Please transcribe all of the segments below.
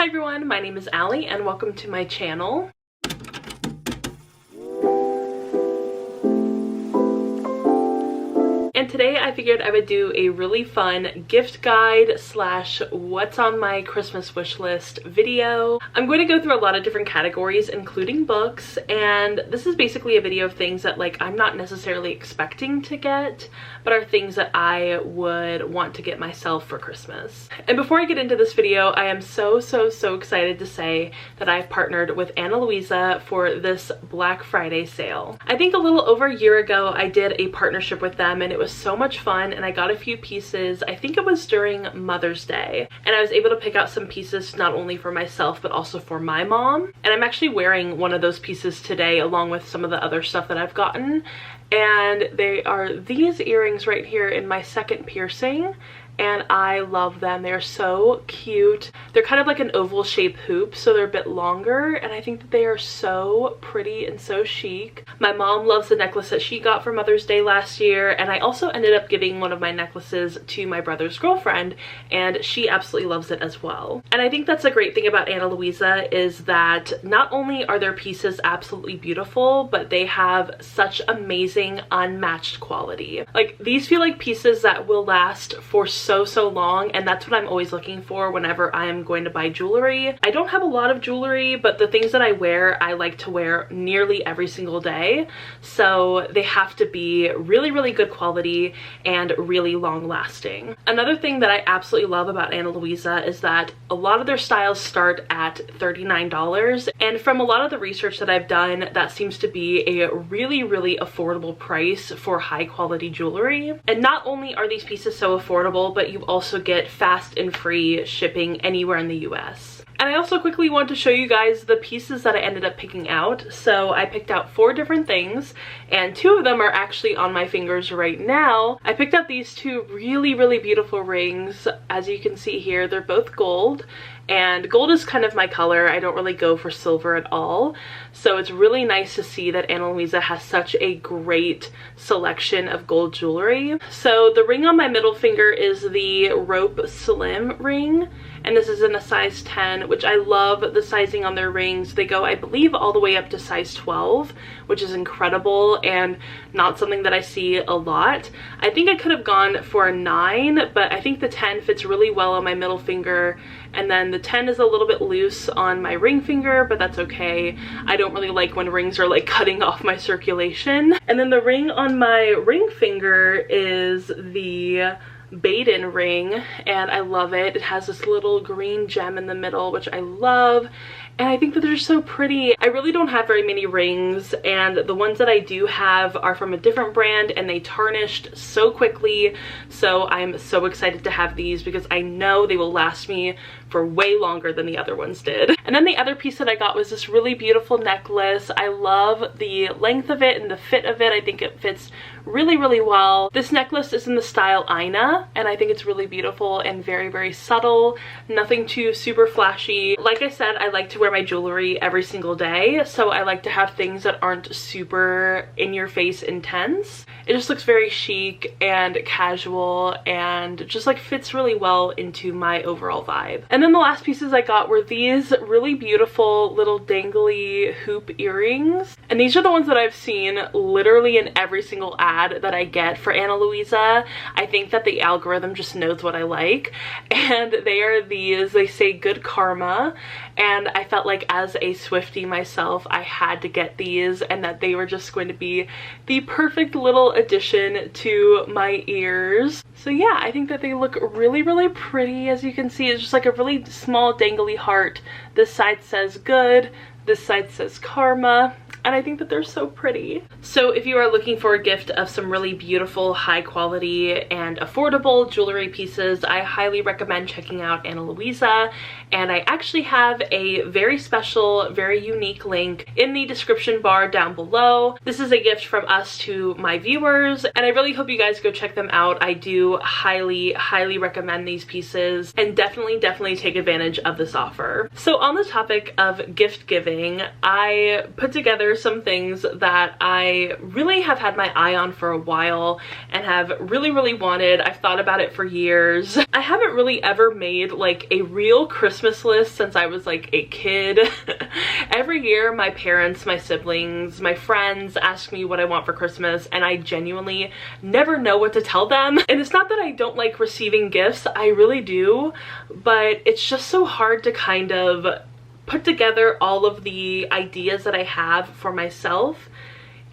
everyone, my name is Allie and welcome to my channel. And today I figured I would do a really fun gift guide slash what's on my Christmas wish list video. I'm going to go through a lot of different categories, including books, and this is basically a video of things that I'm not necessarily expecting to get, but are things that I would want to get myself for Christmas. And before I get into this video, I am so excited to say that I've partnered with Ana Luisa for this Black Friday sale. I think a little over a year ago I did a partnership with them and it was so much fun, and I got a few pieces. I think it was during Mother's Day, and I was able to pick out some pieces not only for myself but also for my mom. And I'm actually wearing one of those pieces today along with some of the other stuff that I've gotten, and they are these earrings right here in my second piercing. And I love them. They're so cute. They're kind of like an oval shaped hoop, so they're a bit longer, and I think that they are so pretty and so chic. My mom loves the necklace that she got for Mother's Day last year, and I also ended up giving one of my necklaces to my brother's girlfriend, and she absolutely loves it as well. And I think that's a great thing about Ana Luisa is that not only are their pieces absolutely beautiful, but they have such amazing unmatched quality. Like, these feel like pieces that will last for so long, and that's what I'm always looking for whenever I am going to buy jewelry. I don't have a lot of jewelry, but the things that I wear, I like to wear nearly every single day, so they have to be really good quality and really long lasting. Another thing that I absolutely love about Ana Luisa is that a lot of their styles start at $39, and from a lot of the research that I've done, that seems to be a really affordable price for high quality jewelry. And not only are these pieces so affordable, but you also get fast and free shipping anywhere in the US. And I also quickly want to show you guys the pieces that I ended up picking out. So I picked out 4 different things, and 2 of them are actually on my fingers right now. I picked out these 2 really beautiful rings. As you can see here, they're both gold, and gold is kind of my color. I don't really go for silver at all. So it's really nice to see that Ana Luisa has such a great selection of gold jewelry. So the ring on my middle finger is the Rope Slim ring, and this is in a size 10, which I love the sizing on their rings. They go, I believe, all the way up to size 12, which is incredible and not something that I see a lot. I think I could have gone for a 9, but I think the 10 fits really well on my middle finger, and then the 10 is a little bit loose on my ring finger, but that's okay. I don't really like when rings are cutting off my circulation. And then the ring on my ring finger is the Baden ring, and I love it. It has this little green gem in the middle, which I love, and I think that they're so pretty. I really don't have very many rings, and the ones that I do have are from a different brand, and they tarnished so quickly, so I'm so excited to have these because I know they will last me for way longer than the other ones did. And then the other piece that I got was this really beautiful necklace. I love the length of it and the fit of it. I think it fits really well. This necklace is in the style Ina, and I think it's really beautiful and very subtle. Nothing too super flashy. Like I said, I like to wear my jewelry every single day, so I like to have things that aren't super in your face intense. It just looks very chic and casual and just fits really well into my overall vibe. And then the last pieces I got were these really beautiful little dangly hoop earrings. And these are the ones that I've seen literally in every single ad that I get for Ana Luisa. I think that the algorithm just knows what I like. And they are these, they say good karma. And I felt like as a Swiftie myself, I had to get these, and that they were just going to be the perfect little addition to my ears. So yeah, I think that they look really pretty. As you can see, it's just a really small dangly heart. This side says good, this side says karma, and I think that they're so pretty. So if you are looking for a gift of some really beautiful, high quality and affordable jewelry pieces, I highly recommend checking out Ana Luisa. And I actually have a very special, very unique link in the description bar down below. This is a gift from us to my viewers, and I really hope you guys go check them out. I do highly recommend these pieces, and definitely take advantage of this offer. So on the topic of gift giving, I put together some things that I really have had my eye on for a while and have really wanted. I've thought about it for years. I haven't really ever made like a real Christmas list since I was like a kid. Every year my parents, my siblings, my friends ask me what I want for Christmas, and I genuinely never know what to tell them. And it's not that I don't like receiving gifts, I really do, but it's just so hard to kind of put together all of the ideas that I have for myself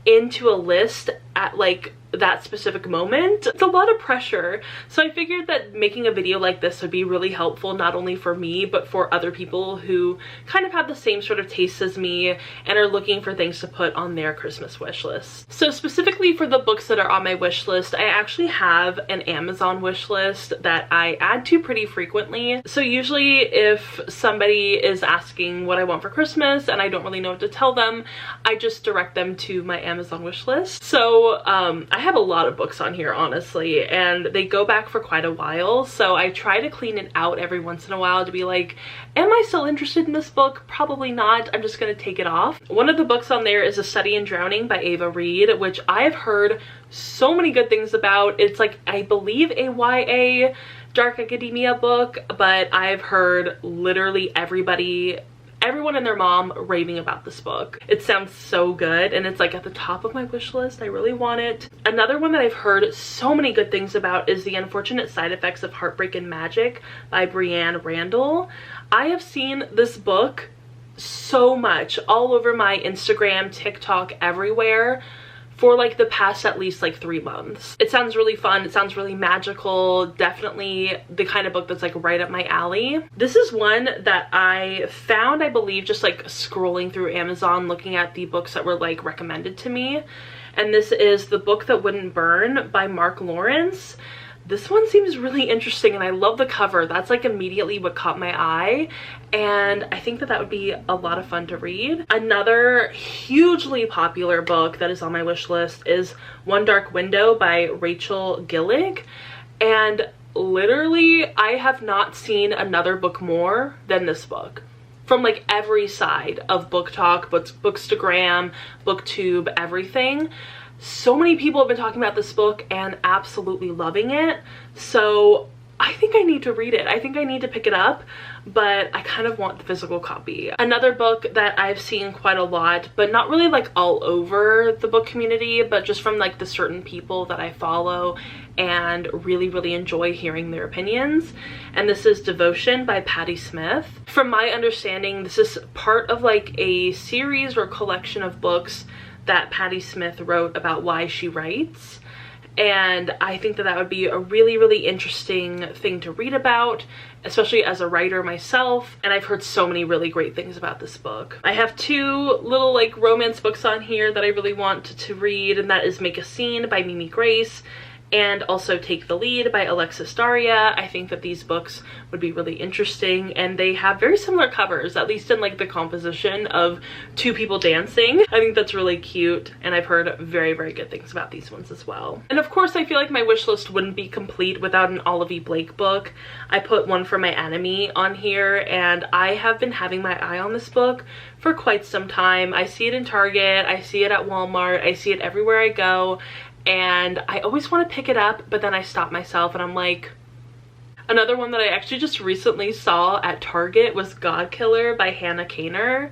into a list at like that specific moment. It's a lot of pressure. So I figured that making a video like this would be really helpful, not only for me, but for other people who kind of have the same sort of tastes as me and are looking for things to put on their Christmas wish list. So specifically for the books that are on my wish list, I actually have an Amazon wish list that I add to pretty frequently. So usually if somebody is asking what I want for Christmas and I don't really know what to tell them, I just direct them to my Amazon wish list. So I have a lot of books on here, honestly, and they go back for quite a while, so I try to clean it out every once in a while to be like, am I still interested in this book? Probably not. I'm just gonna take it off. One of the books on there is A Study in Drowning by Ava Reed, which I've heard so many good things about. It's like, I believe, a YA dark academia book, but I've heard literally everyone and their mom raving about this book. It sounds so good, and it's like at the top of my wish list. I really want it. Another one that I've heard so many good things about is The Unfortunate Side Effects of Heartbreak and Magic by Brianne Randall. I have seen this book so much all over my Instagram, TikTok, everywhere for like the past at least like 3 months. It sounds really fun. It sounds really magical. Definitely the kind of book that's like right up my alley. This is one that I found, I believe, just like scrolling through Amazon, looking at the books that were like recommended to me. And this is The Book That Wouldn't Burn by Mark Lawrence. This one seems really interesting, and I love the cover. That's like immediately what caught my eye, and I think that that would be a lot of fun to read. Another hugely popular book that is on my wish list is One Dark Window by Rachel Gillig, and literally I have not seen another book more than this book. From like every side of Book Talk, Bookstagram, BookTube, everything. So many people have been talking about this book and absolutely loving it, so I think I need to read it. I think I need to pick it up, but I kind of want the physical copy. Another book that I've seen quite a lot, but not really like all over the book community, but just from like the certain people that I follow and really enjoy hearing their opinions, and this is Devotion by Patti Smith. From my understanding, this is part of like a series or collection of books that Patti Smith wrote about why she writes, and I think that that would be a really interesting thing to read about, especially as a writer myself, and I've heard so many really great things about this book. I have 2 little like romance books on here that I really want to read, and that is Make a Scene by Mimi Grace and also Take the Lead by Alexis Daria. I think that these books would be really interesting, and they have very similar covers, at least in like the composition of 2 people dancing. I think that's really cute, and I've heard very good things about these ones as well. And of course, I feel like my wish list wouldn't be complete without an Olivia Blake book. I put One for My Enemy on here, and I have been having my eye on this book for quite some time. I see it in Target, I see it at Walmart, I see it everywhere I go, and I always want to pick it up, but then I stop myself and I'm like. Another one that I actually just recently saw at Target was God Killer by Hannah Kaner.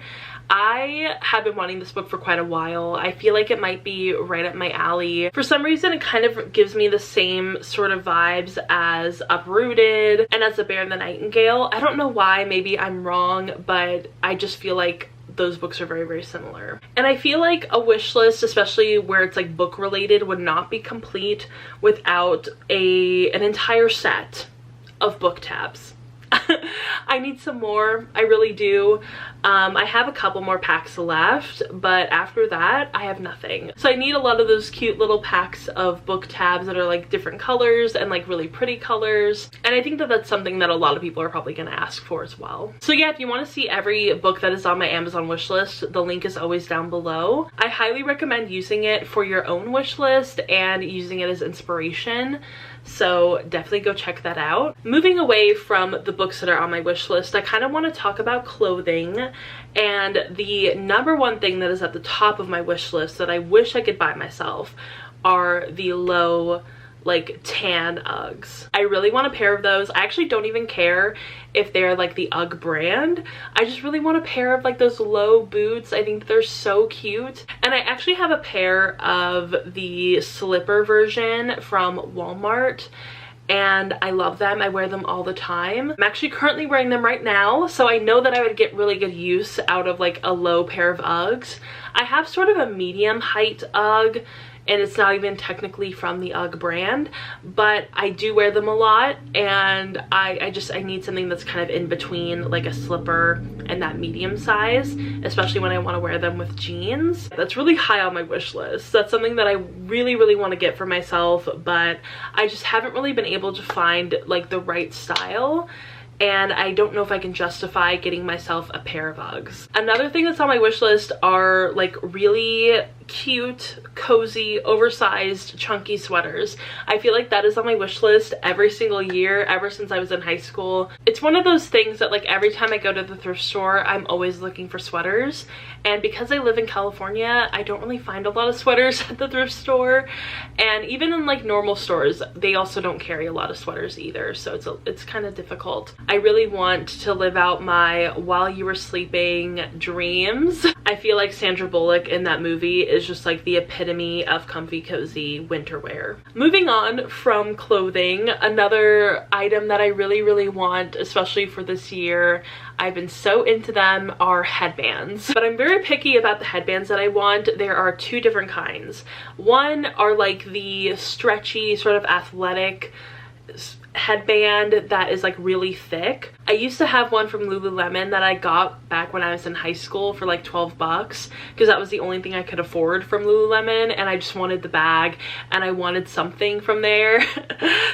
I have been wanting this book for quite a while. I feel like it might be right up my alley. For some reason, it kind of gives me the same sort of vibes as Uprooted and as The Bear and the Nightingale. I don't know why, maybe I'm wrong, but I just feel like those books are very similar. And I feel like a wish list, especially where it's like book related, would not be complete without an entire set of book tabs. I need some more, I really do. I have a couple more packs left, but after that I have nothing. So I need a lot of those cute little packs of book tabs that are like different colors and like really pretty colors, and I think that that's something that a lot of people are probably going to ask for as well. So yeah, if you want to see every book that is on my Amazon wish list, the link is always down below. I highly recommend using it for your own wish list and using it as inspiration. so definitely go check that out. Moving away from the books that are on my wish list, I kind of want to talk about clothing, and the number one thing that is at the top of my wish list that I wish I could buy myself are the low like tan Uggs. I really want a pair of those. I actually don't even care if they're like the Ugg brand. I just really want a pair of like those low boots. I think they're so cute. And I actually have a pair of the slipper version from Walmart, and I love them. I wear them all the time. I'm actually currently wearing them right now, so I know that I would get really good use out of like a low pair of Uggs. I have sort of a medium height Ugg, and it's not even technically from the Ugg brand, but I do wear them a lot, and I need something that's kind of in between like a slipper and that medium size, especially when I want to wear them with jeans. That's really high on my wish list. That's something that I really want to get for myself, but I just haven't really been able to find like the right style, and I don't know if I can justify getting myself a pair of Uggs. Another thing that's on my wish list are like really cute, cozy, oversized, chunky sweaters. I feel like that is on my wish list every single year ever since I was in high school. It's one of those things that like every time I go to the thrift store, I'm always looking for sweaters, and because I live in California, I don't really find a lot of sweaters at the thrift store, and even in like normal stores, they also don't carry a lot of sweaters either, so it's kind of difficult. I really want to live out my while you were sleeping dreams. I feel like Sandra Bullock in that movie is just like the epitome of comfy, cozy winter wear. Moving on from clothing, another item that I really want, especially for this year, I've been so into them, are headbands. But I'm very picky about the headbands that I want. There are two different kinds. One are like the stretchy, sort of athletic headband that is like really thick. I used to have one from Lululemon that I got back when I was in high school for like 12 bucks, because that was the only thing I could afford from Lululemon, and I just wanted the bag and I wanted something from there.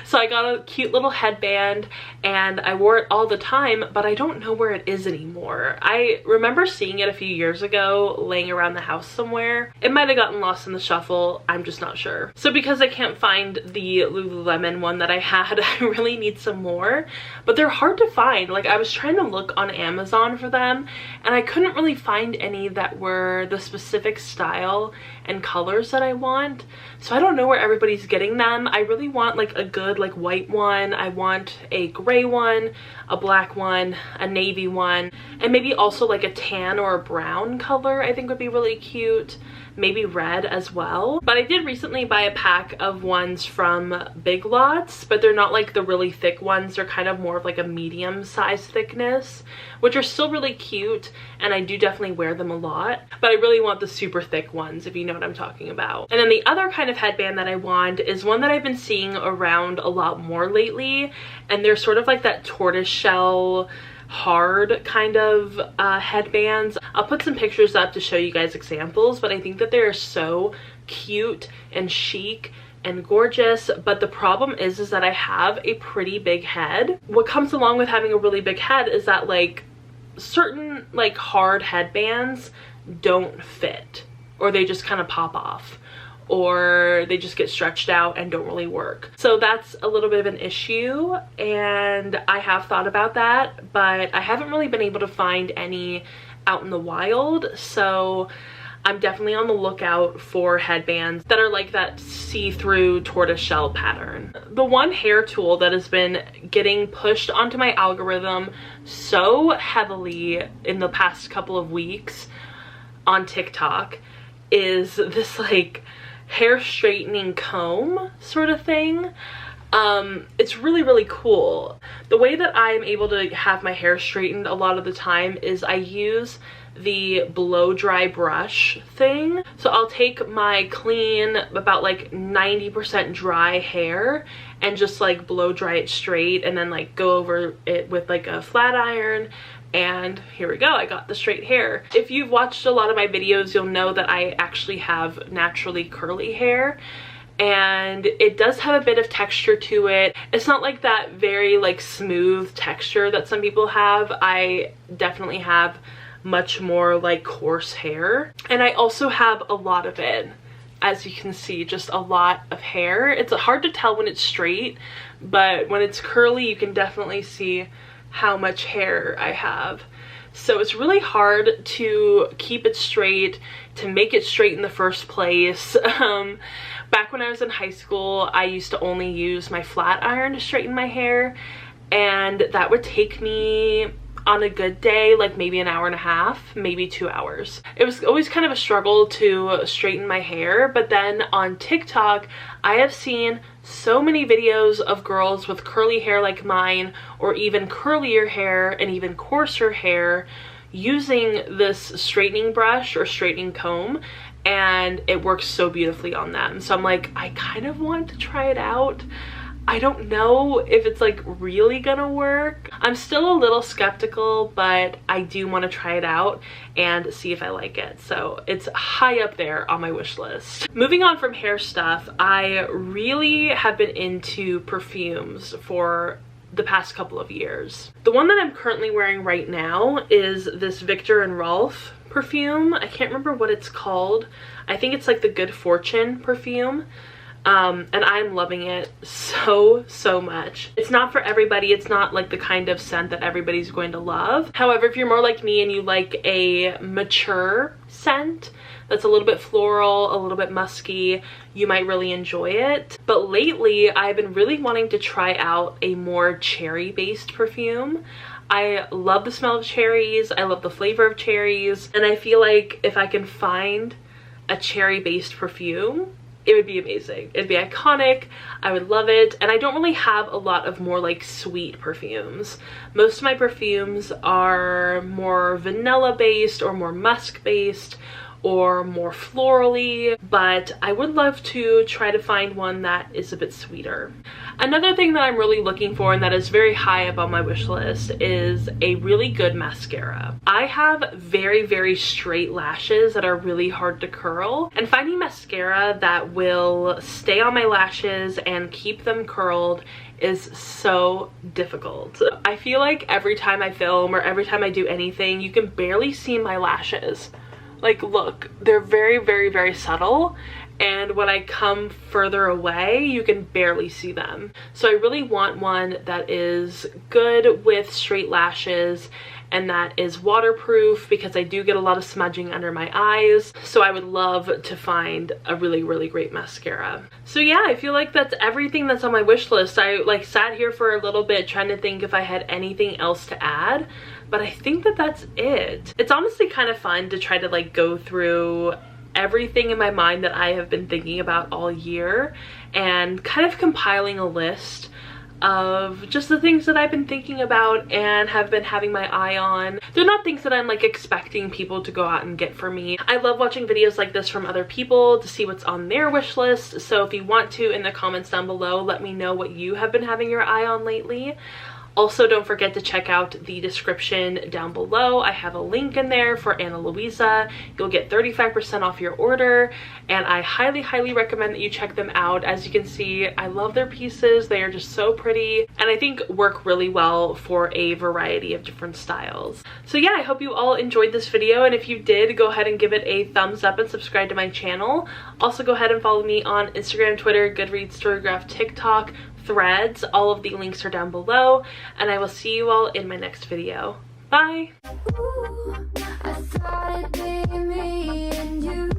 So I got a cute little headband and I wore it all the time, but I don't know where it is anymore. I remember seeing it a few years ago laying around the house somewhere. It might have gotten lost in the shuffle, I'm just not sure. So because I can't find the Lululemon one that I had, I really need some more, but they're hard to find. Like, I was trying to look on Amazon for them and I couldn't really find any that were the specific style and colors that I want, so I don't know where everybody's getting them. I really want like a good like white one. I want a gray one, a black one, a navy one, and maybe also like a tan or a brown color I think would be really cute. Maybe red as well. But I did recently buy a pack of ones from Big Lots, but they're not like the really thick ones. They're kind of more of like a medium size thickness, which are still really cute, and I do definitely wear them a lot. But I really want the super thick ones, if you know what I'm talking about. And then the other kind of headband that I want is one that I've been seeing around a lot more lately, and they're sort of like that tortoise shell hard kind of headbands. I'll put some pictures up to show you guys examples, but I think that they're so cute and chic and gorgeous. But the problem is that I have a pretty big head. What comes along with having a really big head is that like certain like hard headbands don't fit, or they just kind of pop off, or they just get stretched out and don't really work. So that's a little bit of an issue, and I have thought about that, but I haven't really been able to find any out in the wild. So I'm definitely on the lookout for headbands that are like that see-through tortoiseshell pattern. The one hair tool that has been getting pushed onto my algorithm so heavily in the past couple of weeks on TikTok is this like hair straightening comb sort of thing. It's really cool. The way that I'm able to have my hair straightened a lot of the time is I use the blow dry brush thing. So I'll take my clean, about like 90% dry hair and just like blow dry it straight, and then like go over it with like a flat iron, and here we go, I got the straight hair. If you've watched a lot of my videos, you'll know that I actually have naturally curly hair, and it does have a bit of texture to it. It's not like that very like smooth texture that some people have. I definitely have much more like coarse hair, and I also have a lot of it. as you can see, just a lot of hair. It's hard to tell when it's straight, but when it's curly, you can definitely see how much hair I have. So it's really hard to keep it straight, to make it straight in the first place. Back when I was in high school, I used to only use my flat iron to straighten my hair, and that would take me, on a good day, like maybe an hour and a half, maybe 2 hours. It was always kind of a struggle to straighten my hair, but then on TikTok, I have seen so many videos of girls with curly hair like mine, or even curlier hair and even coarser hair, using this straightening brush or straightening comb, and it works so beautifully on them. So I'm like, I kind of want to try it out. I don't know if it's like really gonna work. I'm still a little skeptical, but I do want to try it out and see if I like it. So it's high up there on my wish list. Moving on from hair stuff, I really have been into perfumes for the past couple of years. The one that I'm currently wearing right now is this Viktor and Rolf perfume. I can't remember what it's called. I think it's like the Good Fortune perfume. And I'm loving it so much. It's not for everybody. It's not like the kind of scent that everybody's going to love. However, if you're more like me and you like a mature scent that's a little bit floral, a little bit musky, you might really enjoy it. But lately, I've been really wanting to try out a more cherry-based perfume. I love the smell of cherries. I love the flavor of cherries. And I feel like if I can find a cherry-based perfume, it would be amazing. It'd be iconic. I would love it. And I don't really have a lot of more like sweet perfumes. Most of my perfumes are more vanilla based or more musk based or more florally, but I would love to try to find one that is a bit sweeter. Another thing that I'm really looking for and that is very high up on my wish list is a really good mascara. I have very straight lashes that are really hard to curl, and finding mascara that will stay on my lashes and keep them curled is so difficult. I feel like every time I film or every time I do anything, you can barely see my lashes. Like, look, they're very subtle, and when I come further away, you can barely see them. So I really want one that is good with straight lashes and that is waterproof, because I do get a lot of smudging under my eyes. So I would love to find a really great mascara. So yeah, I feel like that's everything that's on my wish list. I like sat here for a little bit trying to think if I had anything else to add, but I think that that's it. It's honestly kind of fun to try to like go through everything in my mind that I have been thinking about all year and kind of compiling a list of just the things that I've been thinking about and have been having my eye on. They're not things that I'm like expecting people to go out and get for me. I love watching videos like this from other people to see what's on their wish list. So if you want to, in the comments down below, let me know what you have been having your eye on lately. Also, don't forget to check out the description down below. I have a link in there for Ana Luisa. You'll get 35% off your order, and I highly recommend that you check them out. As you can see, I love their pieces. They are just so pretty, and I think work really well for a variety of different styles. So yeah, I hope you all enjoyed this video, and if you did, go ahead and give it a thumbs up and subscribe to my channel. Also, go ahead and follow me on Instagram, Twitter, Goodreads, Storygraph, TikTok, Threads. All of the links are down below, and I will see you all in my next video. Bye! Ooh, I thought it'd be me and you.